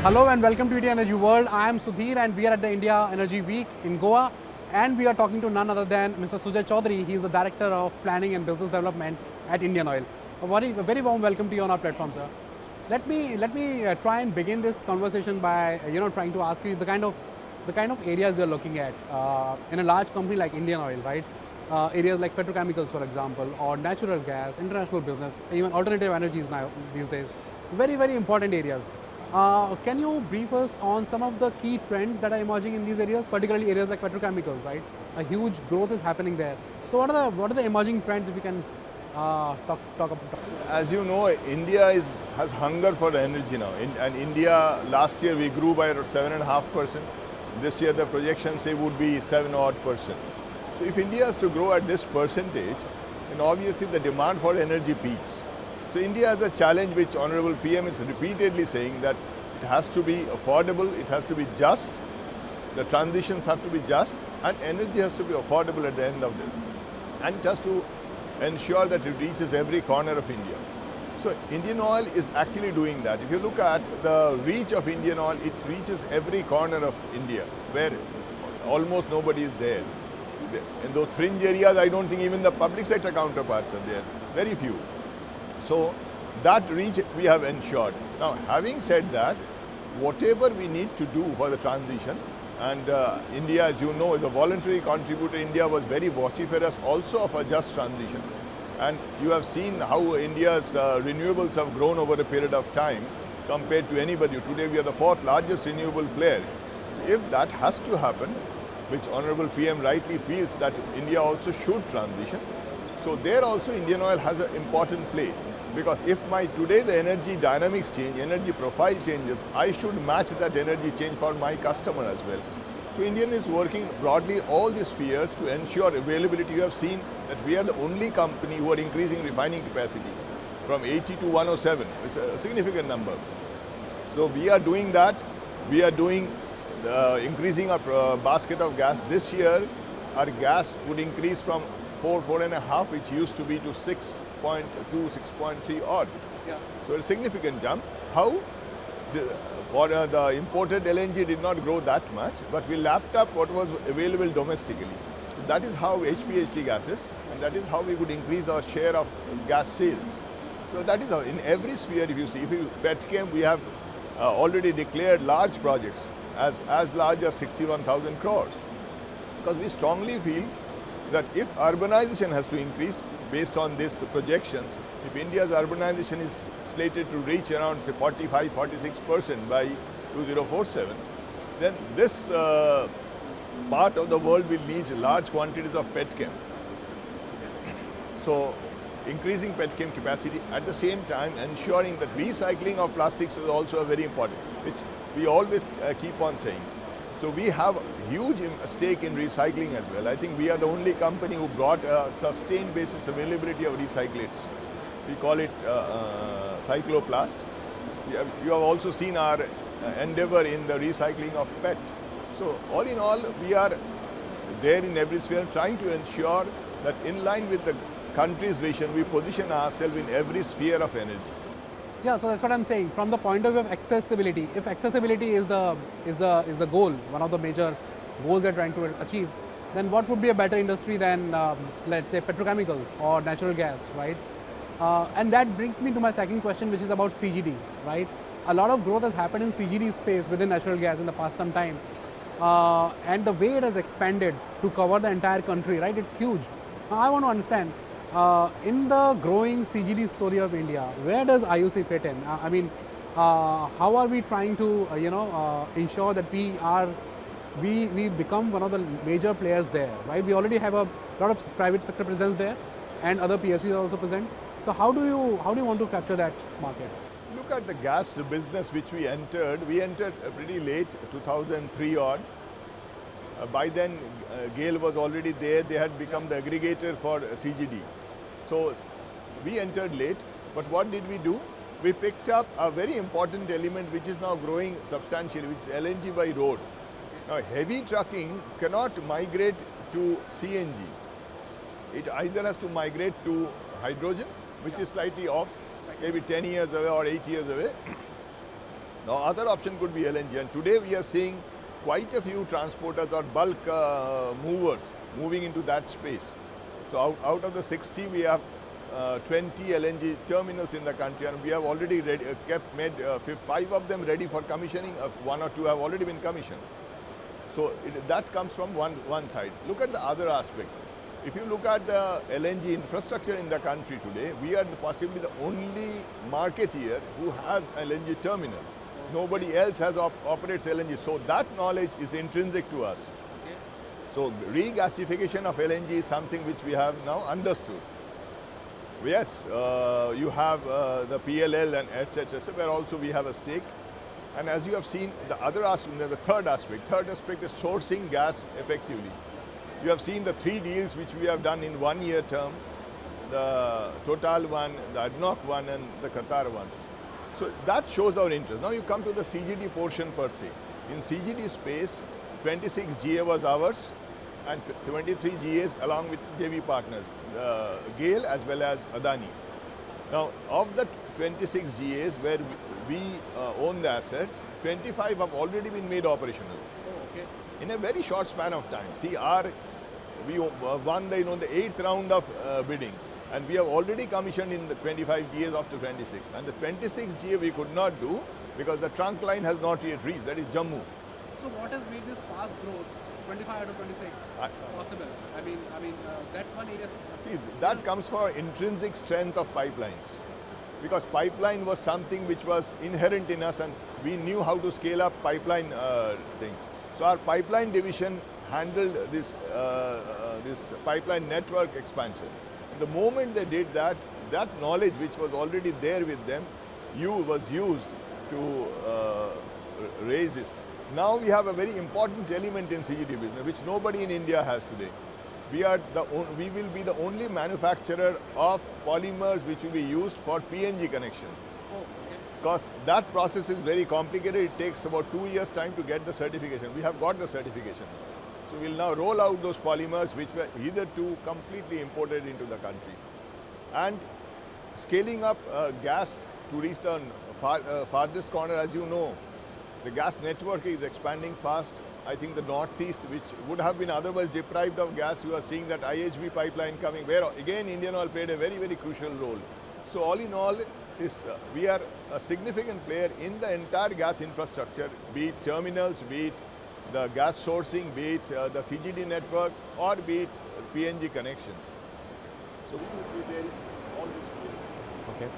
Hello and welcome to India Energy World. I am Sudhir and we are at the India Energy Week in Goa, and we are talking to none other than Mr. Sujoy Choudhury. He is the Director of Planning and Business Development at Indian Oil. A very warm welcome to you on our platform, sir. Let me try and begin this conversation by trying to ask you the kind of areas you're looking at in a large company like Indian Oil, right? Areas like petrochemicals, for example, or natural gas, international business, even alternative energies now these days. Very important areas. Can you brief us on some of the key trends that are emerging in these areas, particularly areas like petrochemicals, right? A huge growth is happening there. So what are the emerging trends, if you can talk about? As you know, India has hunger for energy now. And India, last year we grew by around 7.5%. This year the projections say would be 7 odd %. So if India has to grow at this percentage, then obviously the demand for energy peaks. So India has a challenge which Honorable PM is repeatedly saying, that it has to be affordable, it has to be just, the transitions have to be just, and energy has to be affordable at the end of it. And it has to ensure that it reaches every corner of India. So Indian Oil is actually doing that. If you look at the reach of Indian Oil, it reaches every corner of India where almost nobody is there. In those fringe areas, I don't think even the public sector counterparts are there, very few. So that reach we have ensured. Now, having said that, whatever we need to do for the transition, and India, as you know, is a voluntary contributor. India was very vociferous also of a just transition. And you have seen how India's renewables have grown over a period of time compared to anybody. Today we are the 4th largest renewable player. If that has to happen, which Honorable PM rightly feels that India also should transition, so there also Indian Oil has an important play. Because if today the energy dynamics change, energy profile changes, I should match that energy change for my customer as well. So Indian is working broadly all these spheres to ensure availability. You have seen that we are the only company who are increasing refining capacity from 80 to 107. It's a significant number. So we are doing that. We are doing increasing our basket of gas. This year, our gas would increase from 4.5, which used to be, to 6.2, 6.3 odd. Yeah. So a significant jump. How? The imported LNG did not grow that much, but we lapped up what was available domestically. That is how HPHT gases, and that is how we could increase our share of gas sales. So that is how, in every sphere, if you see, petchem, we have already declared large projects as large as 61,000 crores. Because we strongly feel that if urbanization has to increase based on these projections, if India's urbanization is slated to reach around say 45-46% by 2047, then this part of the world will need large quantities of petchem. So increasing petchem capacity, at the same time ensuring that recycling of plastics is also very important, which we always keep on saying. So we have a huge stake in recycling as well. I think we are the only company who brought a sustained basis availability of recyclates. We call it cycloplast. You have also seen our endeavor in the recycling of PET. So all in all, we are there in every sphere trying to ensure that in line with the country's vision, we position ourselves in every sphere of energy. Yeah, so that's what I'm saying. From the point of view of accessibility, if accessibility is the goal, one of the major goals they're trying to achieve, then what would be a better industry than, let's say, petrochemicals or natural gas, right? And that brings me to my second question, which is about CGD, right? A lot of growth has happened in CGD space within natural gas in the past some time, and the way it has expanded to cover the entire country, right? It's huge. Now I want to understand. In the growing CGD story of India, where does IOC fit in? How are we trying to, ensure that we become one of the major players there, right? We already have a lot of private sector presence there, and other PSUs are also present. So how do you want to capture that market? Look at the gas business which we entered. We entered pretty late, 2003 odd. By then, GAIL was already there. They had become the aggregator for CGD. So we entered late, but what did we do? We picked up a very important element which is now growing substantially, which is LNG by road. Now, heavy trucking cannot migrate to CNG. It either has to migrate to hydrogen, which is slightly off, maybe 10 years away or 8 years away, The other option could be LNG, and today we are seeing quite a few transporters or bulk movers moving into that space. So out of the 60, we have 20 LNG terminals in the country, and we have already made 5 of them ready for commissioning. 1 or 2 have already been commissioned. So that comes from one side. Look at the other aspect. If you look at the LNG infrastructure in the country today, we are possibly the only marketeer who has LNG terminal. Nobody else operates LNG. So that knowledge is intrinsic to us. Okay. So regasification of LNG is something which we have now understood. Yes, you have the PLL and etc. where also we have a stake. And as you have seen, the other aspect, the third aspect is sourcing gas effectively. You have seen the 3 deals which we have done in 1 year term, the Total one, the ADNOC one, and the Qatar one. So that shows our interest. Now you come to the CGD portion per se. In CGD space, 26 GA was ours and 23 GAs along with JV partners, GAIL as well as Adani. Now of the 26 GAs where we own the assets, 25 have already been made operational. Oh, okay. In a very short span of time. See, we won the 8th round of bidding, and we have already commissioned in the 25 GAs after 26. And the 26 GA we could not do because the trunk line has not yet reached, that is Jammu. So what has made this fast growth, 25 out of 26, possible? I mean, that's one area. See, that comes for intrinsic strength of pipelines. Because pipeline was something which was inherent in us, and we knew how to scale up pipeline things. So our pipeline division handled this pipeline network expansion. The moment they did that, that knowledge which was already there with them, was used to raise this. Now we have a very important element in CGD business which nobody in India has today. We will be the only manufacturer of polymers which will be used for PNG connection. Oh, okay. Because that process is very complicated. It takes about 2 years' time to get the certification. We have got the certification. So we'll now roll out those polymers which were hitherto completely imported into the country. And scaling up gas to reach the farthest corner, as you know, the gas network is expanding fast. I think the northeast, which would have been otherwise deprived of gas, you are seeing that IHB pipeline coming, where again Indian Oil played a very, very crucial role. So all in all, we are a significant player in the entire gas infrastructure, be it terminals, be it the gas sourcing, be it the CGD network, or be it PNG connections. So we would be there in all these places. Okay.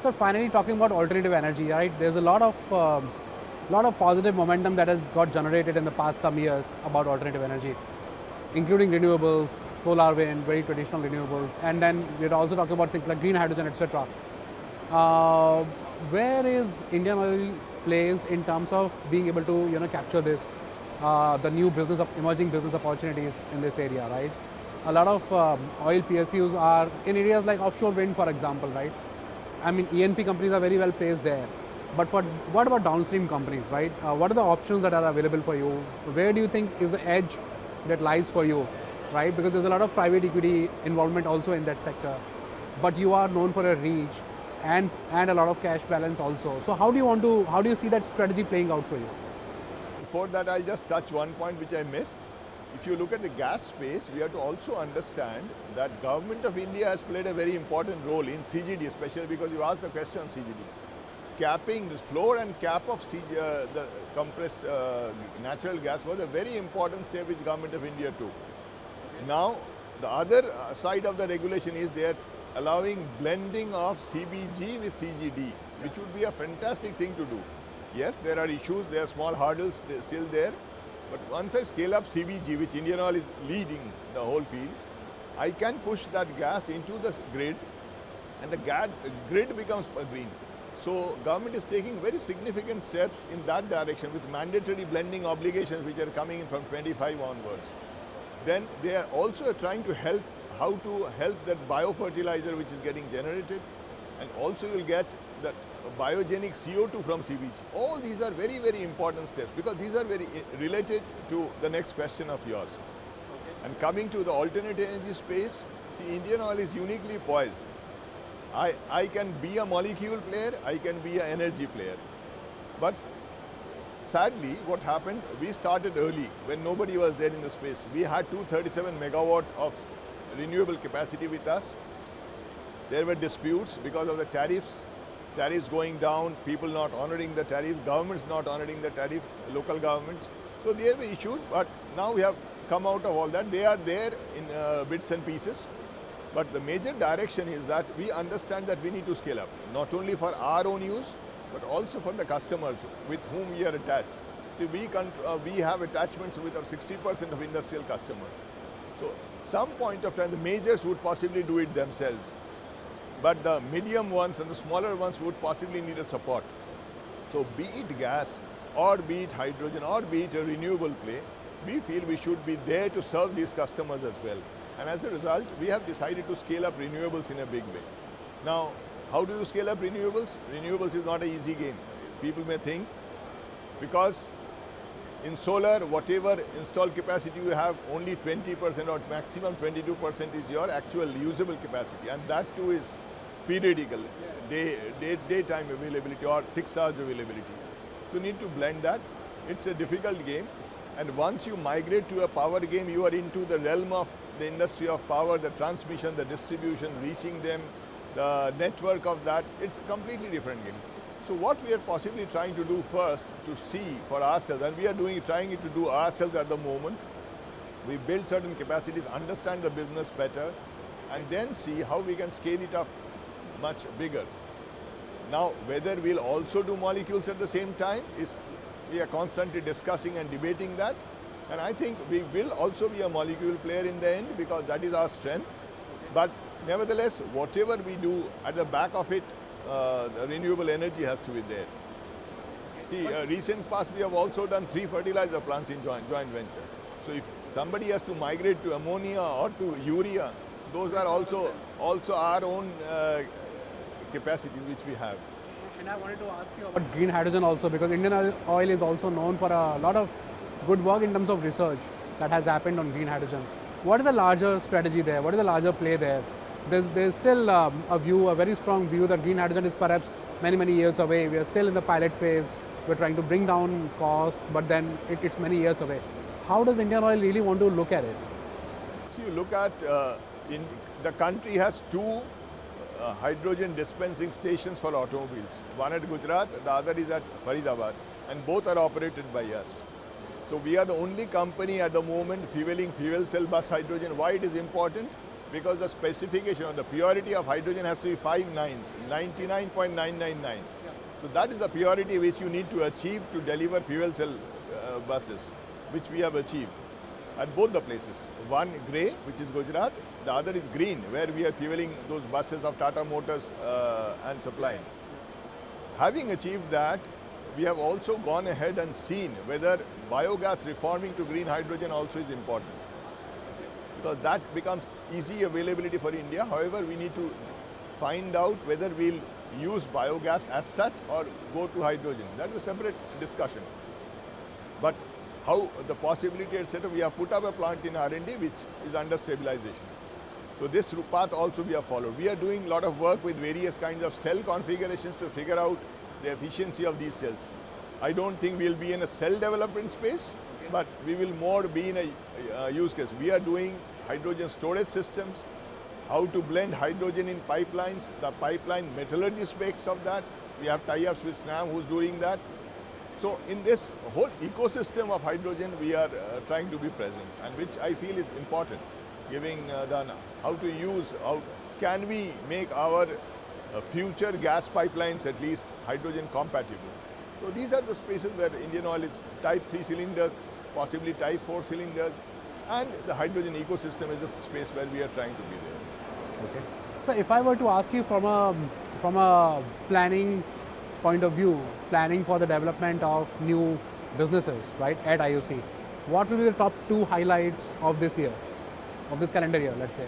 So finally talking about alternative energy, right? There's a lot of positive momentum that has got generated in the past some years about alternative energy, including renewables, solar, wind, very traditional renewables, and then we're also talking about things like green hydrogen, etc. Where is Indian Oil placed in terms of being able to capture this, the new emerging business opportunities in this area, right? A lot of oil PSUs are in areas like offshore wind, for example, right? I mean, E&P companies are very well placed there. But what about downstream companies, right? What are the options that are available for you? Where do you think is the edge that lies for you, right? Because there's a lot of private equity involvement also in that sector. But you are known for a reach and a lot of cash balance also. So how do you see that strategy playing out for you? Before that, I'll just touch one point which I missed. If you look at the gas space, we have to also understand that Government of India has played a very important role in CGD, especially because you asked the question on CGD. Capping this floor and cap of the compressed natural gas was a very important step which Government of India took. Now, the other side of the regulation is they are allowing blending of CBG with CGD, which would be a fantastic thing to do. Yes, there are issues, there are small hurdles still there, but once I scale up CBG, which Indian Oil is leading the whole field, I can push that gas into the grid, and the grid becomes green. So government is taking very significant steps in that direction with mandatory blending obligations which are coming in from 25 onwards. Then they are also trying to help that biofertilizer which is getting generated, and also you'll get that biogenic CO2 from CBG. All these are very, very important steps because these are very related to the next question of yours. Okay. And coming to the alternate energy space, see, Indian Oil is uniquely poised. I can be a molecule player, I can be an energy player. But sadly, what happened, we started early when nobody was there in the space. We had 237 megawatt of renewable capacity with us. There were disputes because of the tariffs going down, people not honoring the tariff, governments not honoring the tariff, local governments. So there were issues, but now we have come out of all that. They are there in bits and pieces. But the major direction is that we understand that we need to scale up, not only for our own use, but also for the customers with whom we are attached. See, we have attachments with 60% of industrial customers. So some point of time, the majors would possibly do it themselves. But the medium ones and the smaller ones would possibly need a support. So be it gas, or be it hydrogen, or be it a renewable play, we feel we should be there to serve these customers as well. And as a result, we have decided to scale up renewables in a big way. Now, how do you scale up renewables? Renewables is not an easy game. People may think, because in solar, whatever installed capacity you have, only 20% or maximum 22% is your actual usable capacity, and that too is periodical, daytime availability or 6 hours availability. So you need to blend that. It's a difficult game, and once you migrate to a power game, you are into the realm of the industry of power, the transmission, the distribution, reaching them, the network of that. It's a completely different game. So what we are possibly trying to do first to see for ourselves, and we are trying to do ourselves at the moment, we build certain capacities, understand the business better, and then see how we can scale it up much bigger. Now, whether we'll also do molecules at the same time, we are constantly discussing and debating that. And I think we will also be a molecule player in the end, because that is our strength. But nevertheless, whatever we do, at the back of it, the renewable energy has to be there. See, recent past we have also done 3 fertilizer plants in joint venture. So if somebody has to migrate to ammonia or to urea, those are also our own capacities which we have. And I wanted to ask you about green hydrogen also, because Indian Oil is also known for a lot of good work in terms of research that has happened on green hydrogen. What is the larger strategy there? What is the larger play there? There's still a very strong view that green hydrogen is perhaps many years away. We are still in the pilot phase. We're trying to bring down cost, but then it's many years away. How does Indian Oil really want to look at it? So you look at, the country has 2 hydrogen dispensing stations for automobiles. One at Gujarat, the other is at Faridabad, and both are operated by us. So we are the only company at the moment fueling fuel cell bus hydrogen. Why it is important? Because the specification of the purity of hydrogen has to be 5 nines, 99.999. So that is the purity which you need to achieve to deliver fuel cell buses, which we have achieved at both the places. One grey, which is Gujarat, the other is green, where we are fueling those buses of Tata Motors and supplying. Having achieved that, we have also gone ahead and seen whether biogas reforming to green hydrogen also is important, because that becomes easy availability for India. However, we need to find out whether we'll use biogas as such or go to hydrogen. That is a separate discussion. But how the possibility, etc., we have put up a plant in R&D which is under stabilization. So this path also we have followed. We are doing a lot of work with various kinds of cell configurations to figure out the efficiency of these cells. I don't think we'll be in a cell development space, but we will more be in a use case. We are doing hydrogen storage systems, how to blend hydrogen in pipelines, the pipeline metallurgy specs of that. We have tie-ups with SNAM who's doing that. So in this whole ecosystem of hydrogen, we are trying to be present, and which I feel is important, giving how to use, how can we make our future gas pipelines at least hydrogen compatible. So these are the spaces where Indian Oil is type 3 cylinders, possibly type 4 cylinders, and the hydrogen ecosystem is a space where we are trying to be there. Okay. So if I were to ask you from a planning point of view, planning for the development of new businesses, right, at IOC, what will be the top 2 highlights of this year, of this calendar year, let's say?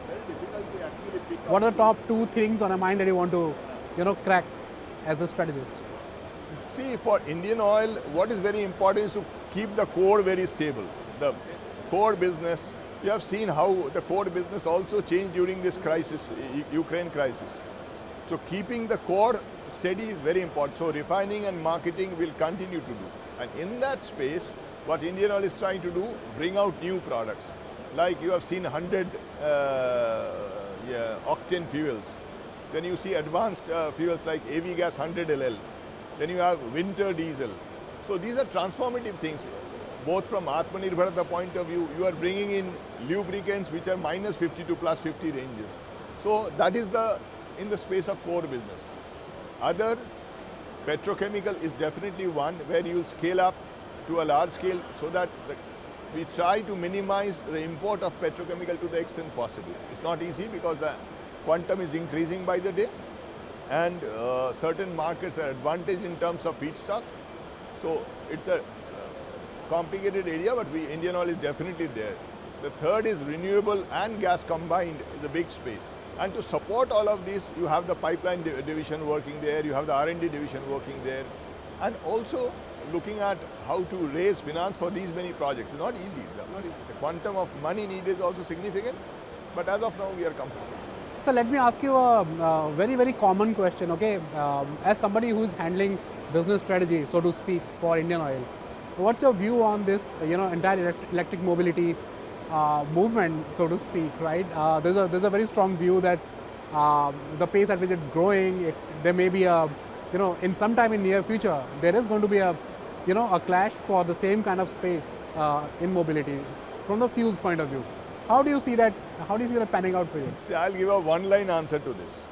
Very difficult to actually pick up. What are the top 2 things on your mind that you want to, crack as a strategist? See, for Indian Oil, what is very important is to keep the core very stable. The core business, you have seen how the core business also changed during this crisis, Ukraine crisis. So keeping the core steady is very important. So refining and marketing will continue to do. And in that space, what Indian Oil is trying to do, bring out new products. Like you have seen 100 octane fuels. Then you see advanced fuels like AV gas 100 LL. Then you have winter diesel. So these are transformative things. Both from Atmanirbharata point of view, you are bringing in lubricants which are minus 50 to plus 50 ranges. So that is in the space of core business. Other petrochemical is definitely one where you will scale up to a large scale so that we try to minimize the import of petrochemical to the extent possible. It's not easy because the quantum is increasing by the day and certain markets are advantaged in terms of feedstock. So it's a complicated area, but Indian Oil is definitely there. The third is renewable and gas combined is a big space. And to support all of this, you have the pipeline division working there, you have the R&D division working there, and also looking at how to raise finance for these many projects. It's not easy. The quantum of money needed is also significant, but as of now, we are comfortable. So let me ask you a very, very common question, okay? As somebody who is handling business strategy, so to speak, for Indian Oil, what's your view on this, entire electric mobility movement, so to speak, right? There's a very strong view that the pace at which it's growing, there may be in some time in near future, there is going to be a clash for the same kind of space in mobility from the fuels point of view. How do you see that? How do you see that panning out for you? See, I'll give a one-line answer to this.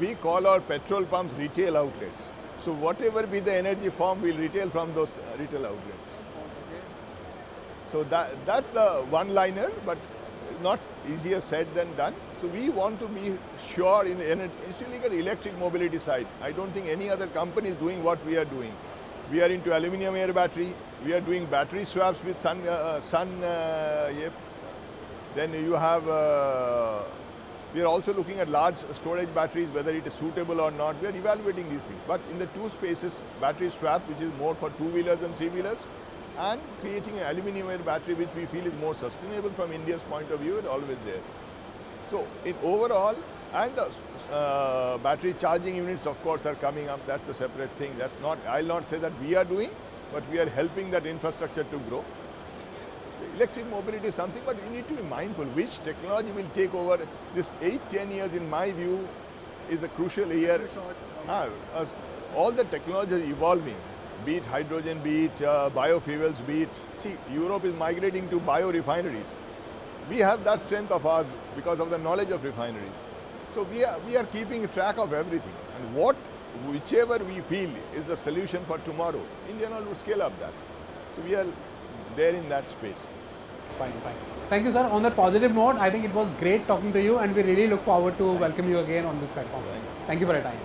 We call our petrol pumps retail outlets. So whatever be the energy form, we'll retail from those retail outlets. So that's the one-liner, but not easier said than done. So we want to be sure in the energy, especially at the electric mobility side. I don't think any other company is doing what we are doing. We are into aluminum air battery. We are doing battery swaps with sun. Then you have. We are also looking at large storage batteries, whether it is suitable or not. We are evaluating these things. But in the two spaces, battery swap, which is more for two-wheelers and three-wheelers, and creating an aluminum air battery, which we feel is more sustainable from India's point of view, is always there. So in overall, and the battery charging units, of course, are coming up. That's a separate thing. That's not. I'll not say that we are doing, but we are helping that infrastructure to grow. Electric mobility is something, but we need to be mindful which technology will take over. This 8-10 years, in my view, is a crucial year. As all the technology is evolving, be it hydrogen, be it biofuels, be it. See, Europe is migrating to biorefineries. We have that strength of ours because of the knowledge of refineries. So we are keeping track of everything. And whichever we feel is the solution for tomorrow, Indian Oil will scale up that. So we are there in that space. Fine. Thank you, sir. On that positive note, I think it was great talking to you, and we really look forward to welcome you again on this platform. Thank you for your time.